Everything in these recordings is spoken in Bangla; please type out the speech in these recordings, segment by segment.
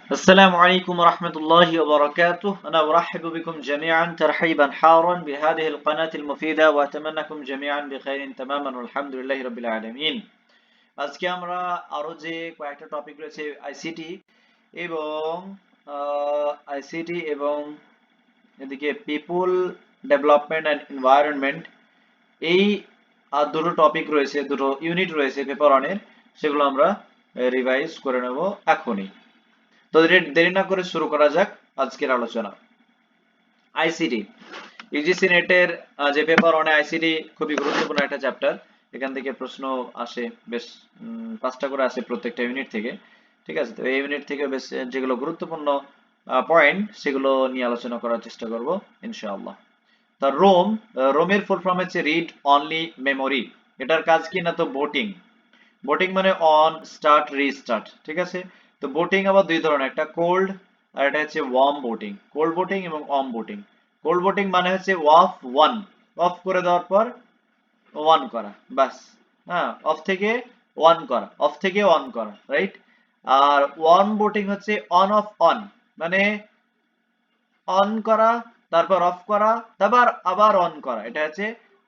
السلام عليكم ورحمة الله وبركاته. أنا أرحب بكم جميعا ترحيبا حارا بهذه القناة المفيدة وأتمنىكم جميعا بخير تماما والحمد لله رب العالمين. আজকে আমরা আরো যে কয়েকটা টপিক রয়েছে এবং আইসিটি এবং এদিকে পিপল ডেভেলপমেন্ট এন্ড এনভায়রনমেন্ট এই দুটো টপিক রয়েছে, দুটো ইউনিট রয়েছে পেপার ওয়ানের, সেগুলো আমরা রিভাইজ করে নেব এখনই। তো দেরি না করে শুরু করা যাক আজকের আলোচনা। আইসিটি ইউজিসি নেটের যে পেপার ওয়ানে আইসিটি খুবই গুরুত্বপূর্ণ একটা চ্যাপ্টার। এখান থেকে প্রশ্ন আসে বেশ 5টা করে আসে প্রত্যেকটা ইউনিট থেকে। ঠিক আছে, তো এই ইউনিট থেকে বেশ যেগুলো গুরুত্বপূর্ণ পয়েন্ট সেগুলো নিয়ে আলোচনা করার চেষ্টা করব ইনশাআল্লাহ। তা রোমের ফুল ফর্ম হচ্ছে রিড অনলি মেমোরি। এটার কাজ কি না, তো বোটিং। বোটিং মানে অন, স্টার্ট, রিস্টার্ট। ঠিক আছে, তো বোটিং আবার দুই ধরনের, একটা কোল্ড আর এটা হচ্ছে ওয়ার্ম বোটিং। কোল্ড বোটিং এবং ওয়ার্ম বোটিং। কোল্ড বোটিং মানে হচ্ছে অফ করে দেওয়ার পর অন করা, বাস। হ্যাঁ, অফ থেকে অন করা, রাইট। আর ওয়ার্ম বোটিং হচ্ছে অন অফ অন, মানে অন করা, তারপর অফ করা, তারপর আবার অন করা, এটা হচ্ছে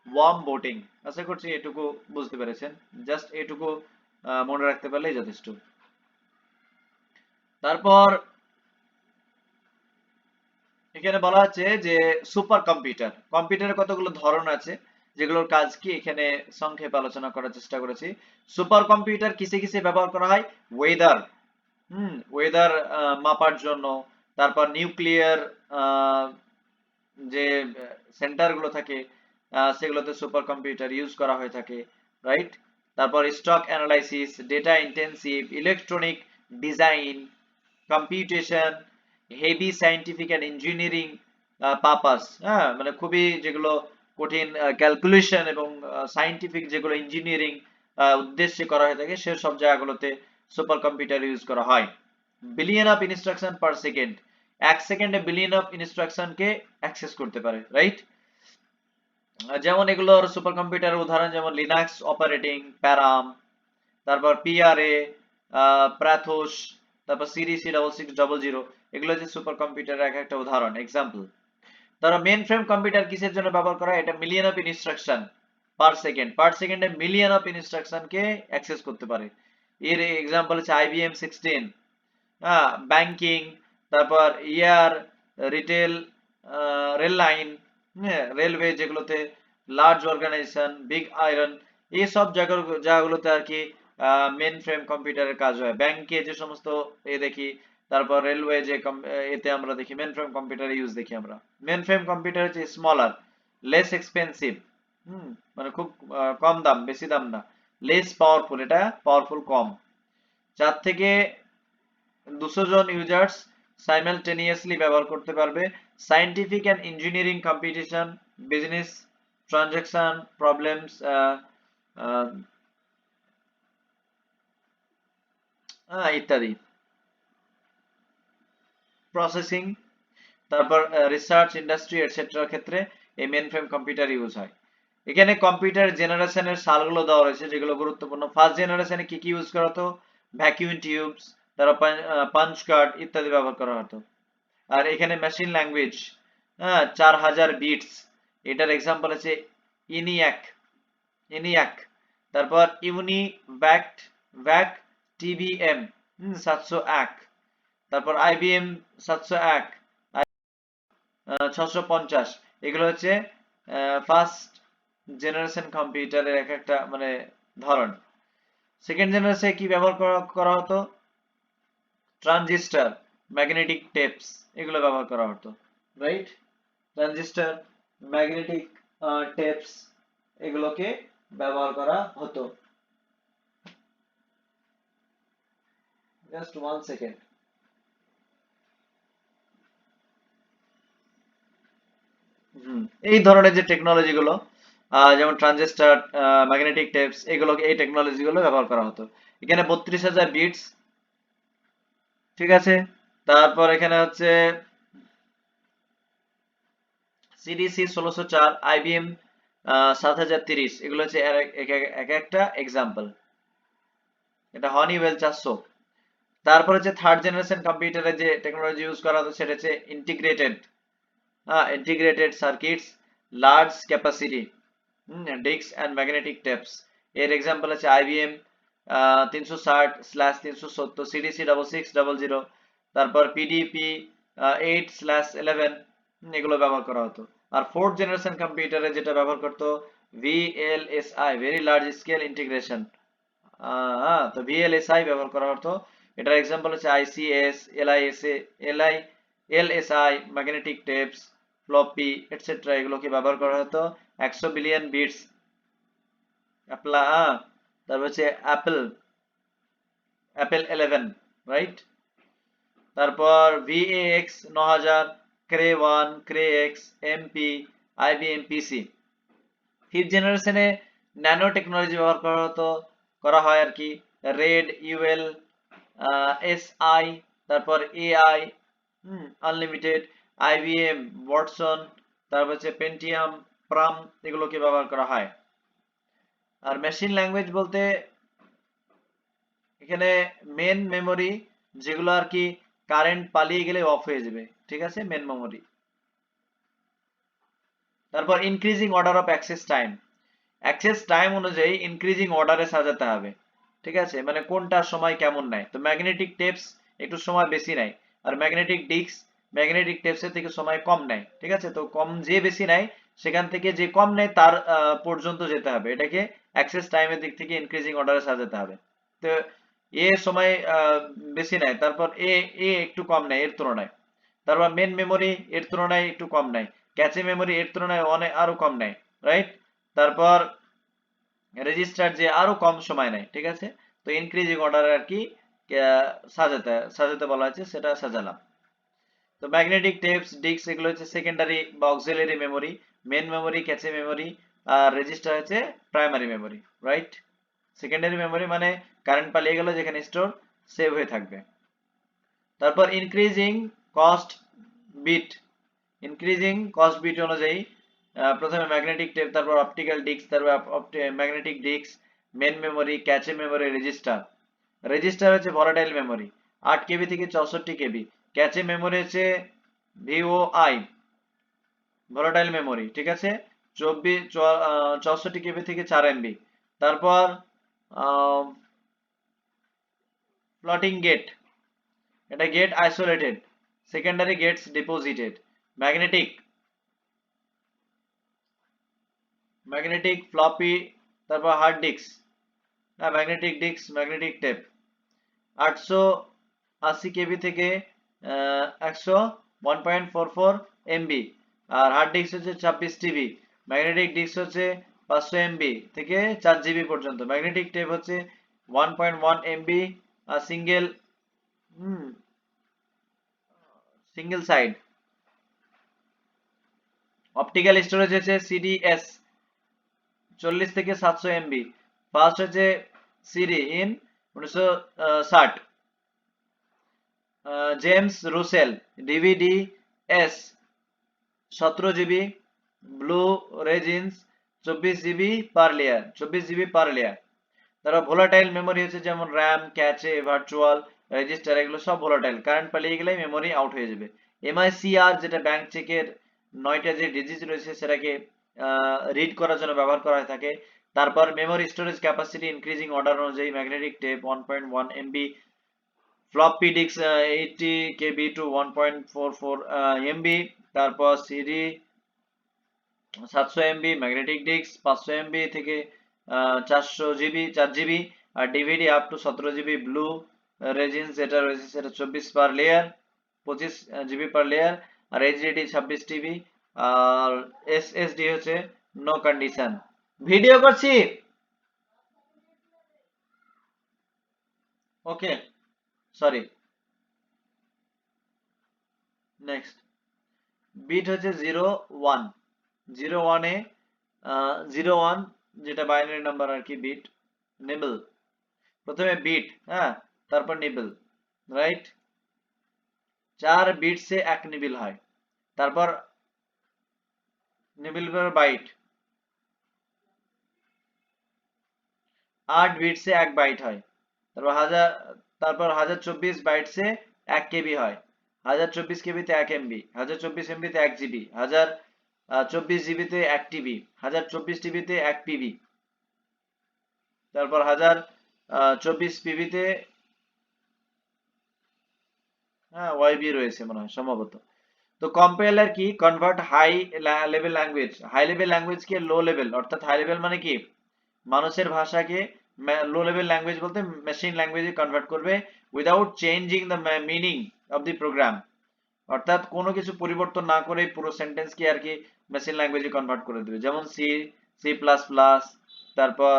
ওয়ার্ম বোটিং। আশা করছি এটুকু বুঝতে পেরেছেন, জাস্ট এটুকু মনে রাখতে পারলেই যথেষ্ট। তারপর এখানে বলা আছে যে সুপার কম্পিউটার, কম্পিউটারের কতগুলো ধরন আছে, যেগুলোর কাজ কি এখানে সংক্ষেপে আলোচনা করার চেষ্টা করেছি। সুপার কম্পিউটার কিসে কিসে ব্যবহার করা হয়? ওয়েদার, ওয়েদার মাপার জন্য। তারপর নিউক্লিয়ার যে সেন্টার গুলো থাকে সেগুলোতে সুপার কম্পিউটার ইউজ করা হয়ে থাকে, রাইট। তারপর stock analysis, data intensive, electronic design, computation, heavy scientific and engineering purpose. হ্যাঁ, মানে খুবই যেগুলো কঠিন ক্যালকুলেশন এবং সায়েন্টিফিক যেগুলো ইঞ্জিনিয়ারিং উদ্দেশ্যে করা হয়ে থাকে সেসব জায়গাগুলোতে সুপার কম্পিউটার ইউজ করা হয়। Billion of instruction per second, এক সেকেন্ডে বিলিয়ন অফ ইনস্ট্রাকশনকে অ্যাক্সেস করতে পারে, রাইট। যেমন এগুলোর সুপার কম্পিউটারের উদাহরণ যেমন লিনাক্স অপারেটিং, প্যারাম, তারপর পিআরএ, প্রাথোস, তারপর সিডি C6600, এগুলো হচ্ছে সুপার কম্পিউটারের এক একটা উদাহরণ, এক্সাম্পল। তারা মেন ফ্রেম কম্পিউটার কিসের জন্য ব্যবহার করা হয়? এটা মিলিয়ন অফ ইনস্ট্রাকশন পার সেকেন্ডে মিলিয়ন অফ ইনস্ট্রাকশনকে অ্যাক্সেস করতে পারে। এর এক্সাম্পল হচ্ছে IBM 16। হ্যাঁ, ব্যাংকিং, তারপর ইয়ার, রিটেল, রেল লাইন, হ্যাঁ, রেলওয়ে যেগুলোতে, লার্জ অর্গানাইজেশন, বিগ আয়রন, এইসব জায়গাগুলোতে আর কি মেন ফ্রেম কম্পিউটারের কাজ হয়। ব্যাংকে যে সমস্ত দেখি, তারপর রেলওয়ে যে এতে আমরা দেখি মেন ফ্রেম কম্পিউটার ইউজ দেখি আমরা। মেন ফ্রেম কম্পিউটার হচ্ছে স্মলার, লেস এক্সপেন্সিভ, মানে খুব কম দাম, বেশি দাম না। লেস পাওয়ারফুল, এটা পাওয়ারফুল কম। 4 থেকে 200 জন ইউজার্স সাইমালটেনিয়াসলি ব্যবহার করতে পারবে। Scientific and engineering competition, business transaction problems, ইত্যাদি, প্রসেসিং, তারপর রিসার্চ, ইন্ডাস্ট্রি এটসেট্রার ক্ষেত্রে এই মেন ফ্রেম কম্পিউটার ইউজ হয়। এখানে কম্পিউটার জেনারেশনের সালগুলো দেওয়া রয়েছে যেগুলো গুরুত্বপূর্ণ। ফার্স্ট জেনারেশনে কি কি ইউজ করা হতো? ভ্যাকিউম টিউবস, তারপর পাঞ্চ কার্ড ইত্যাদি ব্যবহার করা হতো। আর এখানে মেশিন ল্যাঙ্গুয়েজ, হ্যাঁ, 4000 বিটস, এটার এক্সাম্পল আছে ইনিয়াক, ইনিয়াক। তারপর ভ্যাক টিবিএম 701, তারপর IBM 701, 650। এগুলো হচ্ছে ফার্স্ট জেনারেশন কম্পিউটারের এক একটা মানে ধরন। সেকেন্ড জেনারেশনে কি ব্যবহার করা হতো? ট্রানজিস্টার, ম্যাগনেটিক টেপস, এগুলো ব্যবহার করা হতো, রাইট। ট্রানজিস্টার, ম্যাগনেটিক টেপস, এগুলোকে ব্যবহার করা হতো। Just 1 second. এই ধরনের যে টেকনোলজি গুলো যেমন ট্রানজিস্টার, ম্যাগনেটিক টেপস, এই টেকনোলজি গুলো ব্যবহার করা হতো। এখানে 32,000 বিটস, ঠিক আছে। তারপর এখানে হচ্ছে CDC 1604, IBM 7030, এগুলো হচ্ছে এক একটা এক্সাম্পল। এটা হনিওয়েল 400। তারপর হচ্ছে থার্ড জেনারেশন কম্পিউটারে যে টেকনোলজি ইউজ করা হতো সেটা হচ্ছে integrated circuits, large capacity disk and magnetic tapes. এর এক্সাম্পল আছে IBM 360/370, CDC 6600, তারপর PDP 8/11, এগুলো ব্যবহার করা হতো। আর ফোর্থ জেনারেশন কম্পিউটারে যেটা ব্যবহার করতো VLSI, very large scale integration. তো VLSI ব্যবহার করা হতো। এটার এক্সাম্পল হচ্ছে ICS, LSI, magnetic tapes, floppy etcetera, এগুলোকে ব্যবহার করা হতো। 100 বিলিয়ন বিটস তারপর হচ্ছে অ্যাপেল 11, রাইট? তারপর VAX 9000, Cray 1, Cray x, MP, IBM PC। Fifth জেনারেশনে ন্যানো টেকনোলজি ব্যবহার করা হয় আর কি। রেড, UL, SI, তারপর AI, আনলিমিটেড, IBM ওয়াটসন, তারপর হচ্ছে পেন্টিয়াম, প্রাম, এগুলোকে ব্যবহার করা হয়। আর মেশিন ল্যাঙ্গুয়েজ বলতে এখানে মেন মেমোরি, যেগুলো আর কি কারেন্ট পালিয়ে গেলে অফ হয়ে যাবে, ঠিক আছে, মেন মেমোরি। তারপর increasing order of access time অনুযায়ী ইনক্রিজিং অর্ডারে সাজাতে হবে, ঠিক আছে, মানে কোনটার সময় কেমন নেয়। তো ম্যাগনেটিক টেপস একটু সময় বেশি নেয়, আর ম্যাগনেটিক টেপসের থেকে সময় কম নেয়, ঠিক আছে। তো কম যে বেশি নেয় সেখান থেকে যে কম নেয় তার পর্যন্ত যেতে হবে, এটাকে অ্যাক্সেস টাইমের দিক থেকে ইনক্রিজিং অর্ডারে সাজাতে হবে। তো সময় বেশি নেয়, তারপর এ একটু কম নেয় এর তুলনায়। তারপর মেন মেমোরি এর তুলনায় একটু কম নেয়, ক্যাচে মেমোরি এর তুলনায় অনেক আরো কম নেয়, রাইট? তারপর রেজিস্টার যে আরো কম সময় নেয়, ঠিক আছে। তো ইনক্রিজিং অর্ডার আর কি সাজাতে বলা হয়েছে, সেটা সাজালাম। তো ম্যাগনেটিক টেপস, ডিস্ক, এগুলো হচ্ছে সেকেন্ডারি বা auxiliary memory. Main memory cache memory, আর রেজিস্টার হচ্ছে primary memory, right? Secondary memory মানে কারেন্ট পালিয়ে গেল যেখানে স্টোর সেভ হয়ে থাকবে। তারপর cost bit increasing cost bit অনুযায়ী প্রথমে ম্যাগনেটিক টেপ, তারপর অপটিক্যাল ডিস্ক, তারপর magnetic disk, main memory, cache memory, register হচ্ছে ভলাটাইল মেমোরি, 8 KB থেকে 64 KB। ক্যাচে মেমোরি হচ্ছে VOI, ভলাটাইল মেমোরি, ঠিক আছে, 64 KB থেকে 4 MB। তারপর ফ্লোটিং গেট, এটা gate isolated, secondary gates deposited. Magnetic floppy, তারপর hard disk, magnetic disk, magnetic tape, 880 KB থেকে 101.44 MB। আর হার্ড ডিস্ক হচ্ছে 26 TB। ম্যাগনেটিক ডিস্ক হচ্ছে 500 MB থেকে 4 GB পর্যন্ত। ম্যাগনেটিক টেপ হচ্ছে 1.1 MB, আর সিঙ্গেল সাইড। অপটিক্যাল স্টোরেজ হচ্ছে CDS 40 থেকে 700 MB। ফার্স্ট হচ্ছে CD in 1960। James Russell DVD S 17 GB, blue rays 24 GB per layer. তারা ভোলাটাইল মেমোরি হচ্ছে যেমন র্যাম, ক্যাচে, ভার্চুয়াল, রেজিস্টার, এগুলো সব ভোলাটাইল, কারেন্ট পালিয়ে গেলেই মেমোরি আউট হয়ে যাবে। MICR যেটা ব্যাংক চেকের 9টা যে ডিজিট রয়েছে সেটাকে রিড করার জন্য ব্যবহার করা হয়ে থাকে। তারপর memory storage capacity increasing order অনুযায়ী magnetic tape 1.1 MB, floppy disk 80 KB to 1.44 MB, তারপর CD 700 MB, magnetic disk 500 MB থেকে 4 GB, আর DVD up to 17 GB। Blue rays যেটা রয়েছে সেটা 24 per layer, 25 GB per layer. আর এইচডিডি 26 TB। আর এসএসডি হচ্ছে নো কন্ডিশন। ভিডিও করছি, ওকে, সরি। নেক্সট বিট হচ্ছে 0 1, 0 1 এ 0 1 যেটা বাইনারি নাম্বার আর কি, বিট নিবল। প্রথমে বিট, তারপর নিবল, রাইট? 4 বিটসে 1 নিবিল হয়। তারপর নিবিল পর বাইট, 8 বিটসে 1 বাইট হয়। তারপর তারপর 1024 বাইটসে 1 কেবি হয়, 1024 কেবিতে 1 এমবি, 1024 এমবিতে 1 জিবি, 1024 জিবিতে 1 টিবি, 1024 টিবিতে 1 পিবি, তারপর 1024 পিবিতে হ্যাঁ ওয়াইবি রয়েছে মনে হয় সম্ভবত। তো কম্পাইলার কি convert high level language, high level language কে লো লেভেল, অর্থাৎ হাই লেভেল মানে কি মানুষের ভাষাকে লো লেভেল ল্যাঙ্গুয়েজ বলতে মেশিন ল্যাঙ্গুয়েজে কনভার্ট করবে without changing the meaning of the program, অর্থাৎ কোনো কিছু পরিবর্তন না করে পুরো সেন্টেন্স কি আর কি মেশিন ল্যাঙ্গুয়েজে কনভার্ট করে দেবে, যেমন সি, সি প্লাস প্লাস, তারপর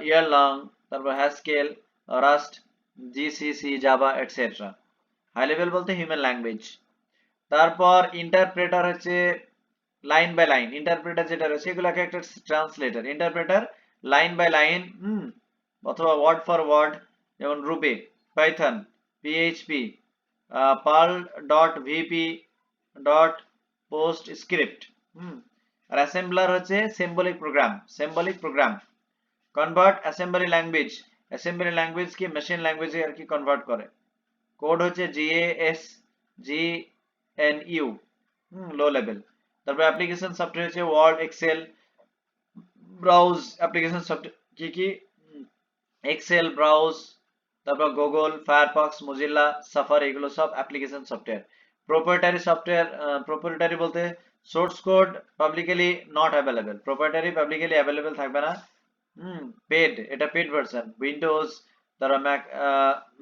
ইয়ারলং, তারপর Haskell, Rust, GCC, Java etcetera. High level বলতে হিউম্যান ল্যাঙ্গুয়েজ। তারপর ইন্টারপ্রেটার হচ্ছে লাইন বাই লাইন, ইন্টারপ্রেটার যেটা রয়েছে এগুলোকে একটা translator, interpreter line by line অথবা ওয়ার্ড ফর ওয়ার্ড, যেমন Ruby, Python, PHP, Perl dot VB dot PostScript. আর অ্যাসেম্বলার হচ্ছে symbolic program, symbolic program convert assembly language, assembly language কি মেশিন ল্যাঙ্গুয়েজে আর কি কনভার্ট করে। কোড হচ্ছে জিএএস, জিএনইউ, লো লেভেল। তারপর অ্যাপ্লিকেশন সফটওয়্যার হচ্ছে Word, Excel, browse application software কি কি, এক্সেল, ব্রাউজ, তারপর গুগল, ফায়ারফক্স, মোজিল্লা, সাফারি, এগুলো সব application software. Proprietary software, proprietary বলতে source code publicly not available, proprietary publicly available থাকবে না। পেড, এটা পেড ভার্সন, উইন্ডোজ, তারা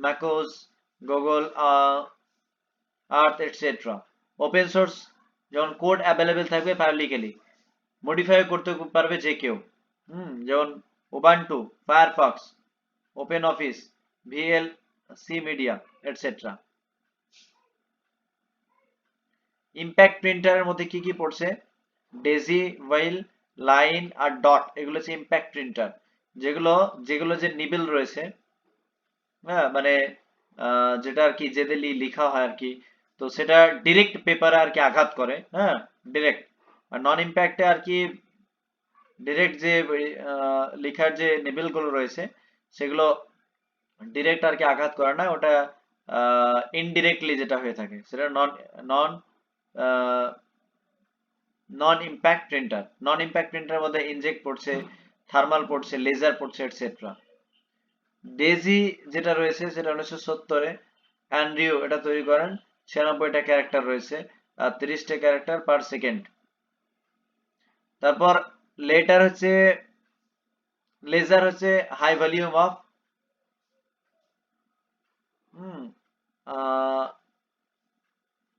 macOS, Google Earth etcetera. Open source যেমন কোড অ্যাভেলেবেল থাকবে পাবলিকলি, মডিফাই করতে পারবে যে কেউ, যেমন Ubuntu, Firefox, OpenOffice, VLC media etcetera. Impact প্রিন্টারের মধ্যে কি কি পড়ছে, ডেজি, ওয়েল, লাইন আর ডট, এগুলো হচ্ছে ইম্প্যাক্ট প্রিন্টার, যেগুলো যেগুলো যে নিবেল রয়েছে, হ্যাঁ মানে যেটা আর কি যেদের লেখা হয় আর কি, তো সেটা ডিরেক্ট পেপারে আর কি আঘাত করে, হ্যাঁ ডিরেক্ট। আর নন ইম্প্যাক্টে আর কি ডিরেক্ট যে লেখার যে নিবেল গুলো রয়েছে সেগুলো ডিরেক্ট আর কি আঘাত করে না, ওটা ইনডিরেক্টলি যেটা হয়ে থাকে সেটা নন নন নন ইম্প্যাক্ট প্রিন্টার। নন ইম্প্যাক্ট প্রিন্টারের মধ্যে ইনজেক্ট পড়ছে, থার্মাল পড়ছে, লেজার পড়ছে এটসেট্রা। ডেজি যেটা রয়েছে সেটা 1970-এ অ্যান্ড্রিউ এটা তৈরি করেন, 96টা ক্যারেক্টার রয়েছে আর 30টা ক্যারেক্টার পার সেকেন্ড। তারপর লেটার হচ্ছে লেজার হচ্ছে high volume of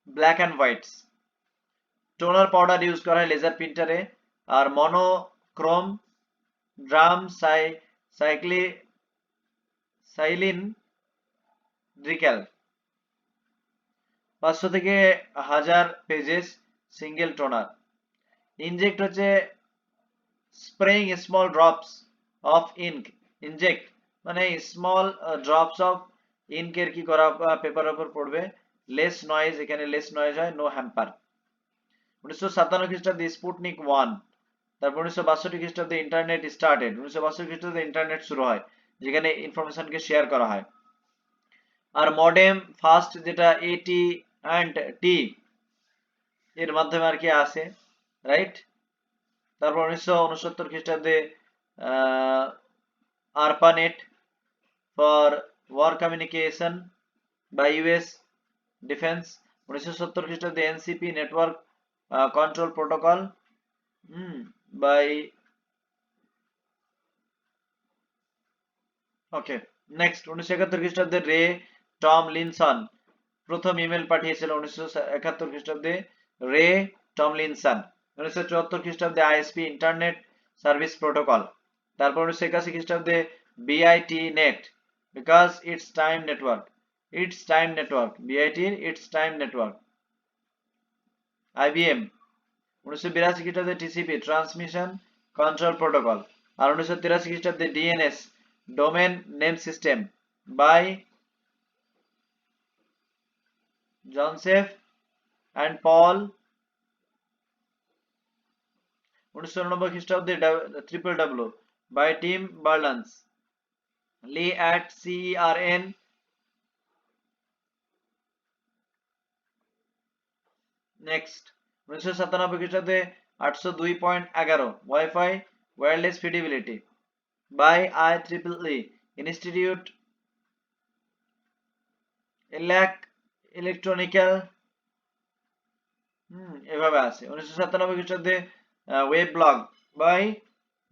black and whites. Toner powder use করা হয় লেজার প্রিন্টারে। আর মনোক্রোম, ড্রাম, সাইক্লি সাইলিন ড্রিক্যাল, 500 থেকে 1000 পেজেস সিঙ্গেল টোনার। ইনজেক্ট হচ্ছে spraying small drops of ink, inject মানে স্মল ড্রপস অফ ইঙ্কের কি করা পেপারের উপর পড়বে। লেস নয়েজ, এখানে লেস নয়েজ হয়, নো হ্যাম্পার। 1957 খ্রিস্টাব্দে স্পুটনিক 1, তারপর 1962 খ্রিস্টাব্দে ইন্টারনেট স্টার্টেড, 1962 খ্রিস্টাব্দে ইন্টারনেট শুরু হয় যেখানে ইনফরমেশনকে শেয়ার করা হয়। আর মডেম ফাস্ট যেটা এটি অ্যান্ড টি এর মাধ্যমে আর কি আসে, রাইট। তারপর 1969 খ্রিস্টাব্দে ARPANET for war communication by US defence. 1970 খ্রিস্টাব্দে NCP network control protocol by, okay next. 1971 খ্রিস্টাব্দে রে টমলিনসন প্রথম ইমেল পাঠিয়েছিল, 1971 খ্রিস্টাব্দে রে টমলিনসন। 1974 খ্রিস্টাব্দে আইএসপি ইন্টারনেট সার্ভিস প্রোটোকল। তারপর 1981 খ্রিস্টাব্দে BIT net, because it's time network, it's time network, BIT it's time network. IBM 1982 খ্রিস্টাব্দে টিসিপি ট্রান্সমিশন কন্ট্রোল প্রোটোকল। আর 1983 খ্রিস্টাব্দে DNS domain name system by জনসেফ অ্যান্ড পল। 1989 খ্রিস্টাব্দে triple W by Tim Berners. Lee at CERN next 1997 খ্রিস্টাব্দে 802.11 wifi wireless fidelity by IEEE institute electrical এভাবে আছে 1997 খ্রিস্টাব্দে web blog by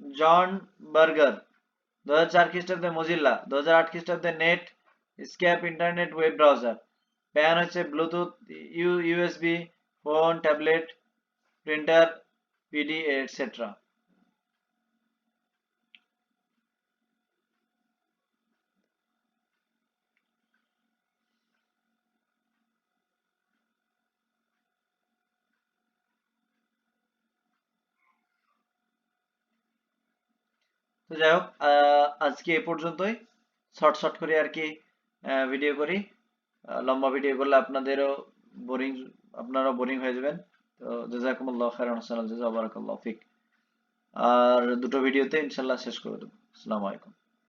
John Barger 2004 খ্রিস্টাব্দে মজিল্লা 2008 খ্রিস্টাব্দে net স্ক্যাপ internet web browser PAN হচ্ছে Bluetooth USB phone tablet printer PD etcetera. তো যাই হোক আজকে এ পর্যন্তই শর্ট শর্ট করে আর কি ভিডিও করি লম্বা ভিডিও করলে আপনাদেরও বোরিং আপনারাও বোরিং হয়ে যাবেন তো জাযাকুমুল্লাহ খাইরান ওয়া বারাকাল্লাহু ফিক আর দুটো ভিডিওতে ইনশাআল্লাহ শেষ করে দেবো আসসালামু আলাইকুম